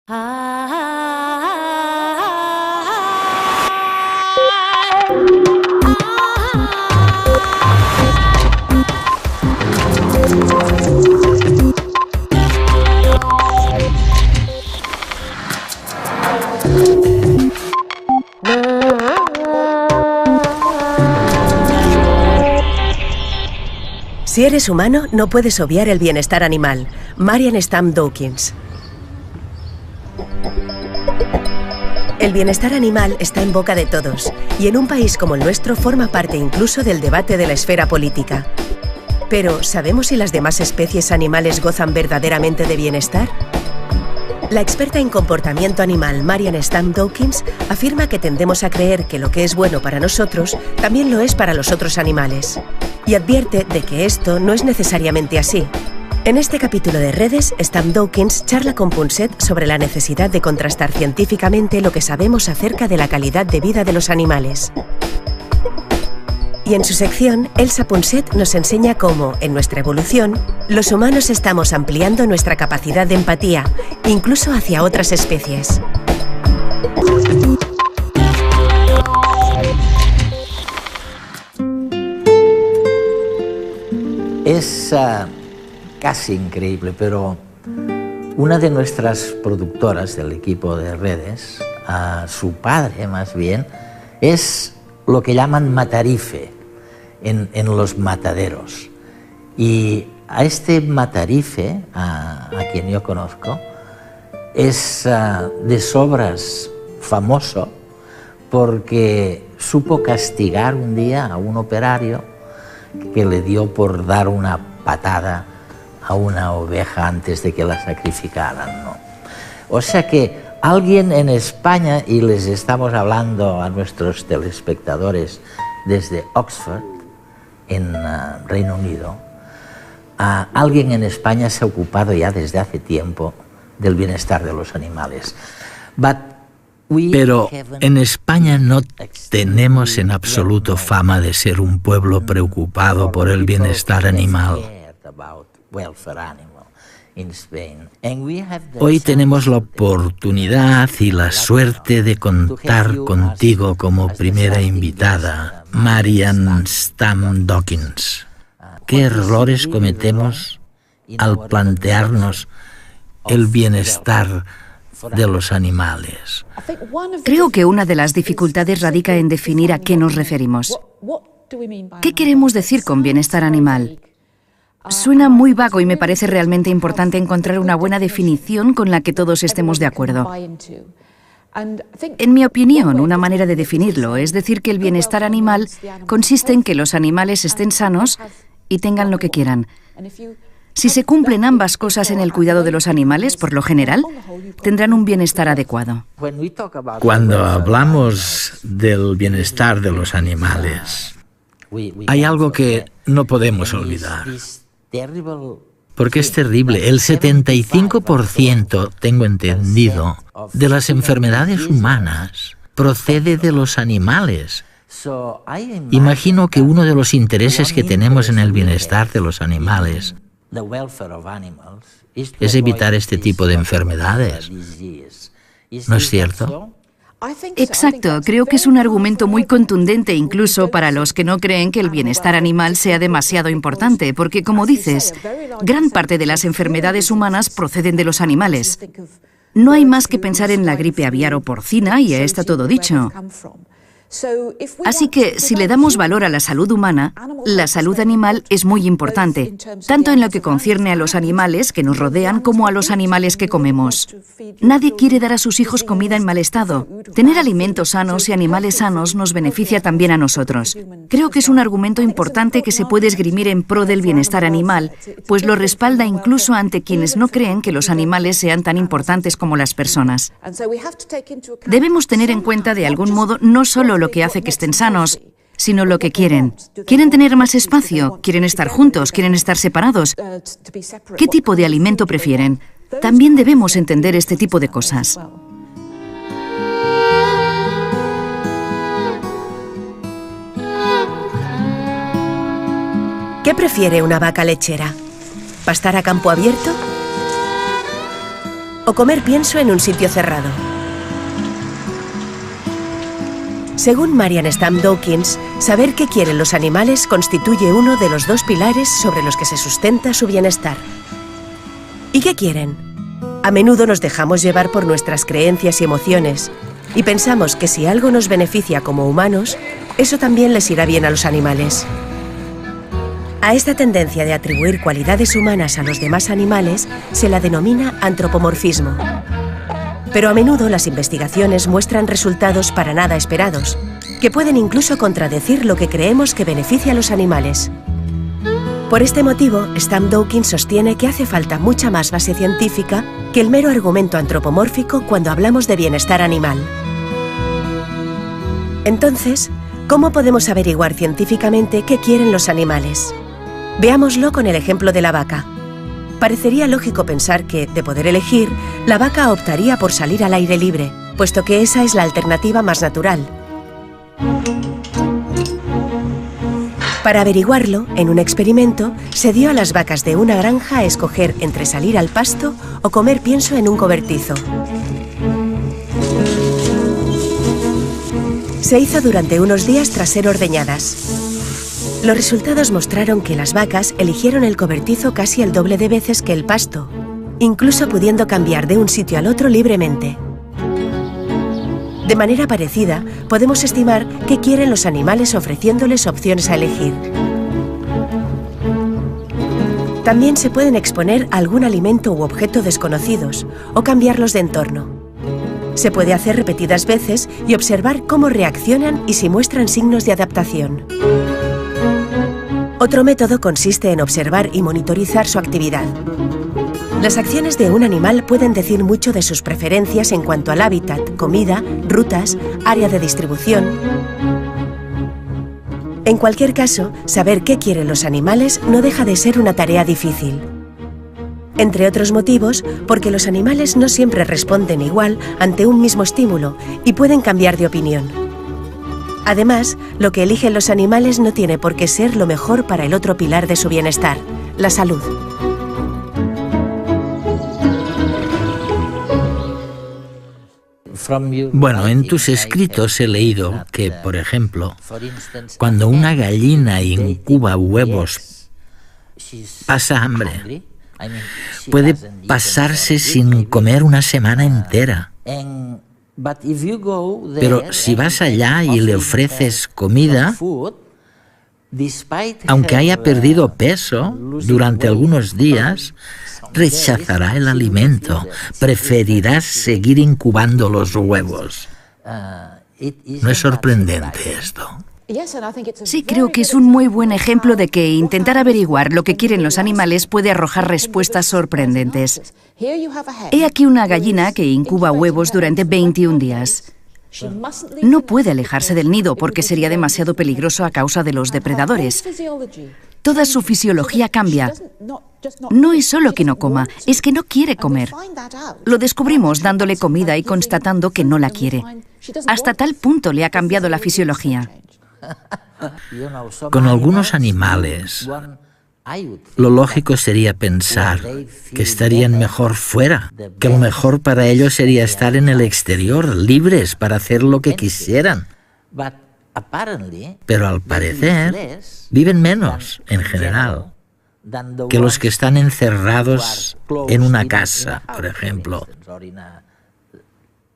Si eres humano, no puedes obviar el bienestar animal. Marian Stam Dawkins. El bienestar animal está en boca de todos, y en un país como el nuestro forma parte incluso del debate de la esfera política. Pero, ¿sabemos si las demás especies animales gozan verdaderamente de bienestar? La experta en comportamiento animal Marian Stam Dawkins afirma que tendemos a creer que lo que es bueno para nosotros también lo es para los otros animales. Y advierte de que esto no es necesariamente así. En este capítulo de Redes, Stam Dawkins charla con Punset sobre la necesidad de contrastar científicamente lo que sabemos acerca de la calidad de vida de los animales. Y en su sección, Elsa Punset nos enseña cómo, en nuestra evolución, los humanos estamos ampliando nuestra capacidad de empatía, incluso hacia otras especies. Es casi increíble, pero una de nuestras productoras del equipo de Redes, su padre más bien, es lo que llaman matarife en los mataderos. Y a este matarife, a quien yo conozco, es de sobras famoso porque supo castigar un día a un operario que le dio por dar una patada a una oveja antes de que la sacrificaran, ¿no? O sea que alguien en España, y les estamos hablando a nuestros telespectadores desde Oxford, en Reino Unido, alguien en España se ha ocupado ya desde hace tiempo del bienestar de los animales. Pero en España no tenemos en absoluto fama de ser un pueblo preocupado por el bienestar animal. Hoy tenemos la oportunidad y la suerte de contar contigo como primera invitada, Marian Stam Dawkins. ¿Qué errores cometemos al plantearnos el bienestar de los animales? Creo que una de las dificultades radica en definir a qué nos referimos. ¿Qué queremos decir con bienestar animal? Suena muy vago y me parece realmente importante encontrar una buena definición con la que todos estemos de acuerdo. En mi opinión, una manera de definirlo es decir que el bienestar animal consiste en que los animales estén sanos y tengan lo que quieran. Si se cumplen ambas cosas en el cuidado de los animales, por lo general, tendrán un bienestar adecuado. Cuando hablamos del bienestar de los animales, hay algo que no podemos olvidar, porque es terrible. El 75%, tengo entendido, de las enfermedades humanas procede de los animales. Imagino que uno de los intereses que tenemos en el bienestar de los animales es evitar este tipo de enfermedades. ¿No es cierto? Exacto, creo que es un argumento muy contundente incluso para los que no creen que el bienestar animal sea demasiado importante, porque, como dices, gran parte de las enfermedades humanas proceden de los animales. No hay más que pensar en la gripe aviar o porcina y ya está todo dicho. Así que, si le damos valor a la salud humana, la salud animal es muy importante, tanto en lo que concierne a los animales que nos rodean como a los animales que comemos. Nadie quiere dar a sus hijos comida en mal estado. Tener alimentos sanos y animales sanos nos beneficia también a nosotros. Creo que es un argumento importante que se puede esgrimir en pro del bienestar animal, pues lo respalda incluso ante quienes no creen que los animales sean tan importantes como las personas. Debemos tener en cuenta de algún modo no solo lo que hace que estén sanos, sino lo que quieren. ¿Quieren tener más espacio? ¿Quieren estar juntos? ¿Quieren estar separados? ¿Qué tipo de alimento prefieren? También debemos entender este tipo de cosas. ¿Qué prefiere una vaca lechera? ¿Pastar a campo abierto? o comer pienso en un sitio cerrado. Según Marian Stamp Dawkins, saber qué quieren los animales constituye uno de los dos pilares sobre los que se sustenta su bienestar. ¿Y qué quieren? A menudo nos dejamos llevar por nuestras creencias y emociones y pensamos que si algo nos beneficia como humanos, eso también les irá bien a los animales. A esta tendencia de atribuir cualidades humanas a los demás animales se la denomina antropomorfismo. Pero a menudo las investigaciones muestran resultados para nada esperados, que pueden incluso contradecir lo que creemos que beneficia a los animales. Por este motivo, Stamp Dawkins sostiene que hace falta mucha más base científica que el mero argumento antropomórfico cuando hablamos de bienestar animal. Entonces, ¿cómo podemos averiguar científicamente qué quieren los animales? Veámoslo con el ejemplo de la vaca. Parecería lógico pensar que, de poder elegir, la vaca optaría por salir al aire libre, puesto que esa es la alternativa más natural. Para averiguarlo, en un experimento, se dio a las vacas de una granja a escoger entre salir al pasto o comer pienso en un cobertizo. Se hizo durante unos días tras ser ordeñadas. Los resultados mostraron que las vacas eligieron el cobertizo casi el doble de veces que el pasto, incluso pudiendo cambiar de un sitio al otro libremente. De manera parecida, podemos estimar qué quieren los animales ofreciéndoles opciones a elegir. También se pueden exponer a algún alimento u objeto desconocidos o cambiarlos de entorno. Se puede hacer repetidas veces y observar cómo reaccionan y si muestran signos de adaptación. Otro método consiste en observar y monitorizar su actividad. Las acciones de un animal pueden decir mucho de sus preferencias en cuanto al hábitat, comida, rutas, área de distribución. En cualquier caso, saber qué quieren los animales no deja de ser una tarea difícil. Entre otros motivos, porque los animales no siempre responden igual ante un mismo estímulo y pueden cambiar de opinión. Además, lo que eligen los animales no tiene por qué ser lo mejor para el otro pilar de su bienestar, la salud. Bueno, en tus escritos he leído que, por ejemplo, cuando una gallina incuba huevos, pasa hambre. Puede pasarse sin comer una semana entera. Pero si vas allá y le ofreces comida, aunque haya perdido peso durante algunos días, rechazará el alimento, preferirá seguir incubando los huevos. ¿No es sorprendente esto? Sí, creo que es un muy buen ejemplo de que intentar averiguar lo que quieren los animales puede arrojar respuestas sorprendentes. He aquí una gallina que incuba huevos durante 21 días. No puede alejarse del nido porque sería demasiado peligroso a causa de los depredadores. Toda su fisiología cambia. No es solo que no coma, es que no quiere comer. Lo descubrimos dándole comida y constatando que no la quiere. Hasta tal punto le ha cambiado la fisiología. Con algunos animales, lo lógico sería pensar que estarían mejor fuera, que lo mejor para ellos sería estar en el exterior, libres para hacer lo que quisieran. Pero al parecer, viven menos, en general, que los que están encerrados en una casa, por ejemplo,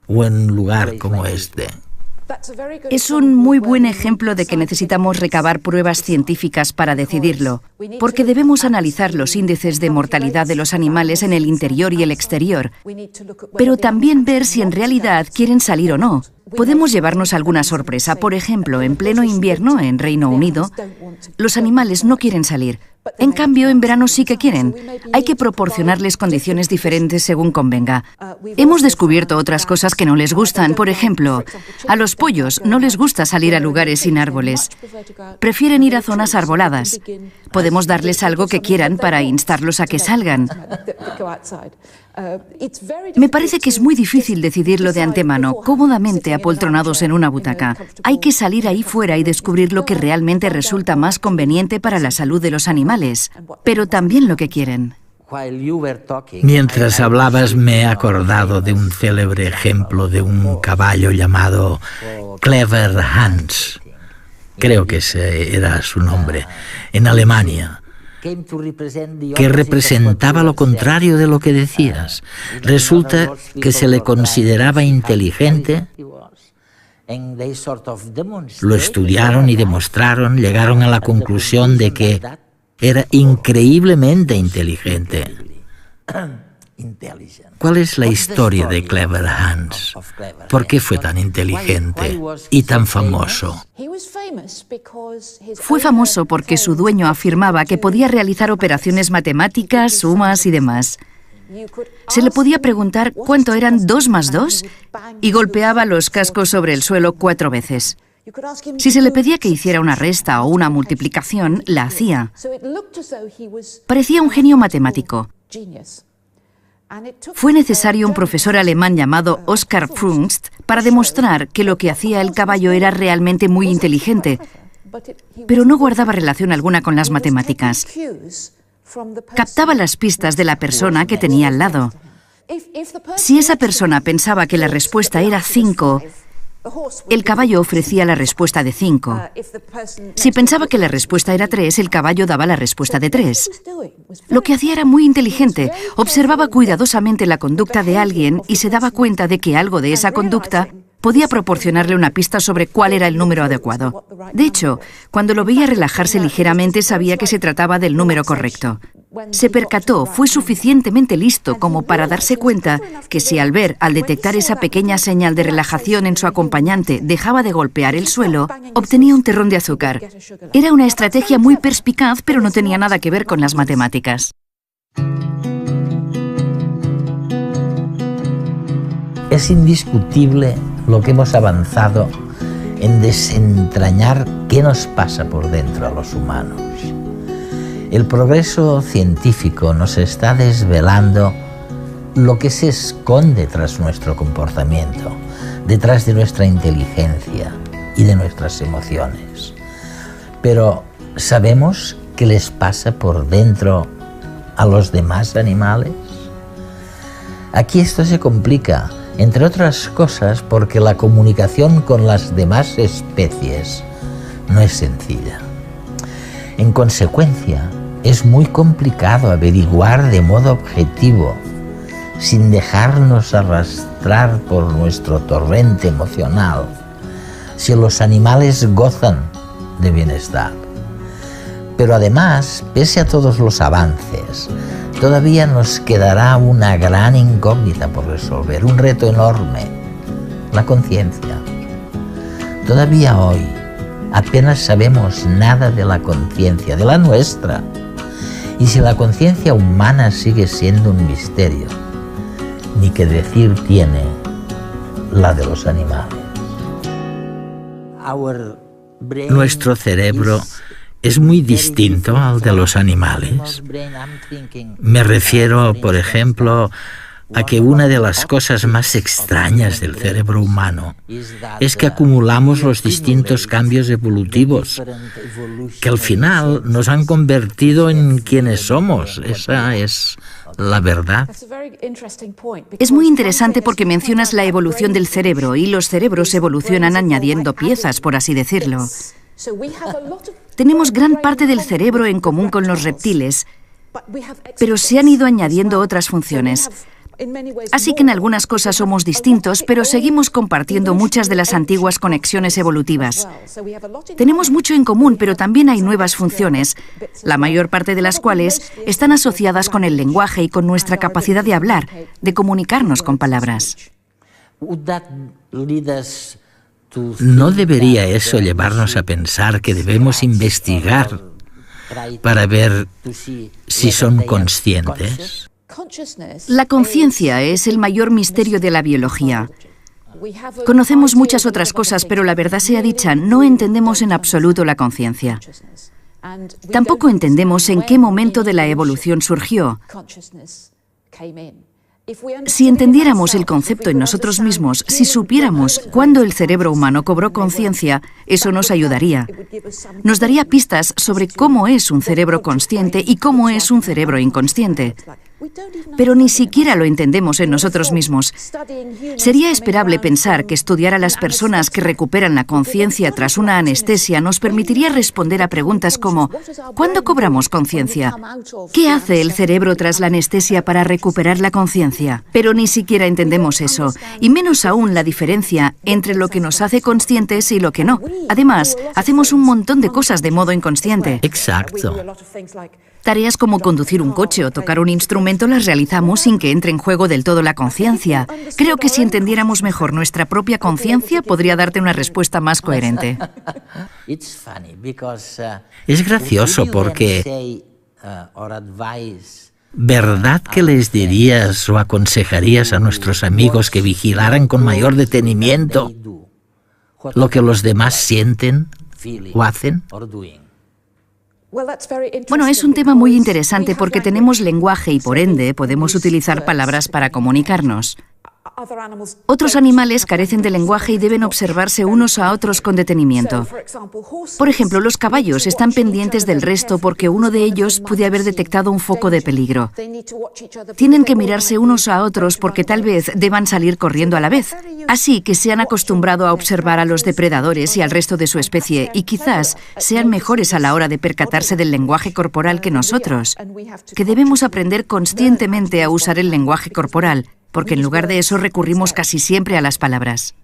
o en un lugar como este. Es un muy buen ejemplo de que necesitamos recabar pruebas científicas para decidirlo, porque debemos analizar los índices de mortalidad de los animales en el interior y el exterior, pero también ver si en realidad quieren salir o no. Podemos llevarnos alguna sorpresa. Por ejemplo, en pleno invierno, en Reino Unido, los animales no quieren salir. En cambio, en verano sí que quieren. Hay que proporcionarles condiciones diferentes según convenga. Hemos descubierto otras cosas que no les gustan. Por ejemplo, a los pollos no les gusta salir a lugares sin árboles. Prefieren ir a zonas arboladas. Podemos darles algo que quieran para instarlos a que salgan. Me parece que es muy difícil decidirlo de antemano, cómodamente apoltronados en una butaca. Hay que salir ahí fuera y descubrir lo que realmente resulta más conveniente para la salud de los animales, pero también lo que quieren. Mientras hablabas me he acordado de un célebre ejemplo de un caballo llamado Clever Hans, creo que ese era su nombre, en Alemania, que representaba lo contrario de lo que decías. Resulta que se le consideraba inteligente. Lo estudiaron y demostraron, llegaron a la conclusión de que era increíblemente inteligente. ¿Cuál es la historia de Clever Hans? ¿Por qué fue tan inteligente y tan famoso? Fue famoso porque su dueño afirmaba que podía realizar operaciones matemáticas, sumas y demás. Se le podía preguntar cuánto eran 2 más 2 y golpeaba los cascos sobre el suelo 4 veces. Si se le pedía que hiciera una resta o una multiplicación, la hacía. Parecía un genio matemático. Fue necesario un profesor alemán llamado Oskar Pfungst para demostrar que lo que hacía el caballo era realmente muy inteligente, pero no guardaba relación alguna con las matemáticas. Captaba las pistas de la persona que tenía al lado. Si esa persona pensaba que la respuesta era 5, el caballo ofrecía la respuesta de 5. Si pensaba que la respuesta era 3, el caballo daba la respuesta de 3. Lo que hacía era muy inteligente. Observaba cuidadosamente la conducta de alguien y se daba cuenta de que algo de esa conducta podía proporcionarle una pista sobre cuál era el número adecuado. De hecho, cuando lo veía relajarse ligeramente, sabía que se trataba del número correcto. Se percató, fue suficientemente listo como para darse cuenta que si al detectar esa pequeña señal de relajación en su acompañante, dejaba de golpear el suelo, obtenía un terrón de azúcar. Era una estrategia muy perspicaz, pero no tenía nada que ver con las matemáticas. Es indiscutible lo que hemos avanzado en desentrañar qué nos pasa por dentro a los humanos. El progreso científico nos está desvelando lo que se esconde tras nuestro comportamiento, detrás de nuestra inteligencia y de nuestras emociones. Pero ¿sabemos qué les pasa por dentro a los demás animales? Aquí esto se complica, entre otras cosas porque la comunicación con las demás especies no es sencilla. En consecuencia, es muy complicado averiguar de modo objetivo, sin dejarnos arrastrar por nuestro torrente emocional, si los animales gozan de bienestar. Pero además, pese a todos los avances, todavía nos quedará una gran incógnita por resolver, un reto enorme: la conciencia. Todavía hoy apenas sabemos nada de la conciencia, de la nuestra. Y si la conciencia humana sigue siendo un misterio, ni qué decir tiene la de los animales. Nuestro cerebro es muy distinto al de los animales. Me refiero, por ejemplo, a que una de las cosas más extrañas del cerebro humano es que acumulamos los distintos cambios evolutivos, que al final nos han convertido en quienes somos. Esa es la verdad. Es muy interesante porque mencionas la evolución del cerebro, y los cerebros evolucionan añadiendo piezas, por así decirlo. Tenemos gran parte del cerebro en común con los reptiles, pero se han ido añadiendo otras funciones. Así que en algunas cosas somos distintos, pero seguimos compartiendo muchas de las antiguas conexiones evolutivas. Tenemos mucho en común, pero también hay nuevas funciones, la mayor parte de las cuales están asociadas con el lenguaje y con nuestra capacidad de hablar, de comunicarnos con palabras. ¿No debería eso llevarnos a pensar que debemos investigar para ver si son conscientes? La conciencia es el mayor misterio de la biología. Conocemos muchas otras cosas, pero la verdad sea dicha, no entendemos en absoluto la conciencia. Tampoco entendemos en qué momento de la evolución surgió. Si entendiéramos el concepto en nosotros mismos, si supiéramos cuándo el cerebro humano cobró conciencia, eso nos ayudaría. Nos daría pistas sobre cómo es un cerebro consciente y cómo es un cerebro inconsciente. Pero ni siquiera lo entendemos en nosotros mismos. Sería esperable pensar que estudiar a las personas que recuperan la conciencia tras una anestesia nos permitiría responder a preguntas como ¿cuándo cobramos conciencia? ¿Qué hace el cerebro tras la anestesia para recuperar la conciencia? Pero ni siquiera entendemos eso, y menos aún la diferencia entre lo que nos hace conscientes y lo que no. Además, hacemos un montón de cosas de modo inconsciente. Exacto. Tareas como conducir un coche o tocar un instrumento las realizamos sin que entre en juego del todo la conciencia. Creo que si entendiéramos mejor nuestra propia conciencia, podría darte una respuesta más coherente. Es gracioso porque... ¿Verdad que les dirías o aconsejarías a nuestros amigos que vigilaran con mayor detenimiento lo que los demás sienten o hacen? Bueno, es un tema muy interesante porque tenemos lenguaje y por ende podemos utilizar palabras para comunicarnos. Otros animales carecen de lenguaje y deben observarse unos a otros con detenimiento. Por ejemplo, los caballos están pendientes del resto porque uno de ellos puede haber detectado un foco de peligro. Tienen que mirarse unos a otros porque tal vez deban salir corriendo a la vez. Así que se han acostumbrado a observar a los depredadores y al resto de su especie y quizás sean mejores a la hora de percatarse del lenguaje corporal que nosotros, que debemos aprender conscientemente a usar el lenguaje corporal, porque en lugar de eso recurrimos casi siempre a las palabras.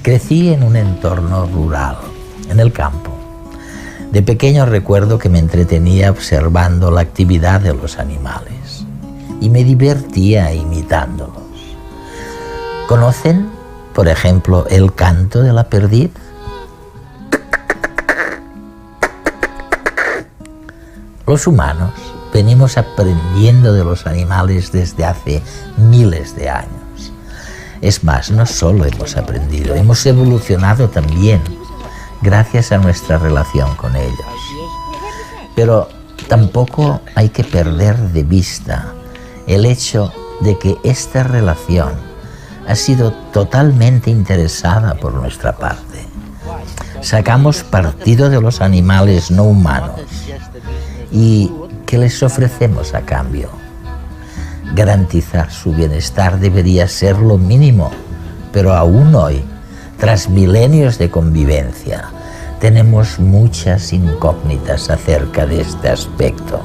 Crecí en un entorno rural, en el campo. De pequeño recuerdo que me entretenía observando la actividad de los animales y me divertía imitándolos. ¿Conocen, por ejemplo, el canto de la perdiz? Los humanos venimos aprendiendo de los animales desde hace miles de años. Es más, no solo hemos aprendido, hemos evolucionado también gracias a nuestra relación con ellos. Pero tampoco hay que perder de vista el hecho de que esta relación ha sido totalmente interesada por nuestra parte. Sacamos partido de los animales no humanos. ¿Y qué les ofrecemos a cambio? Garantizar su bienestar debería ser lo mínimo, pero aún hoy, tras milenios de convivencia, tenemos muchas incógnitas acerca de este aspecto.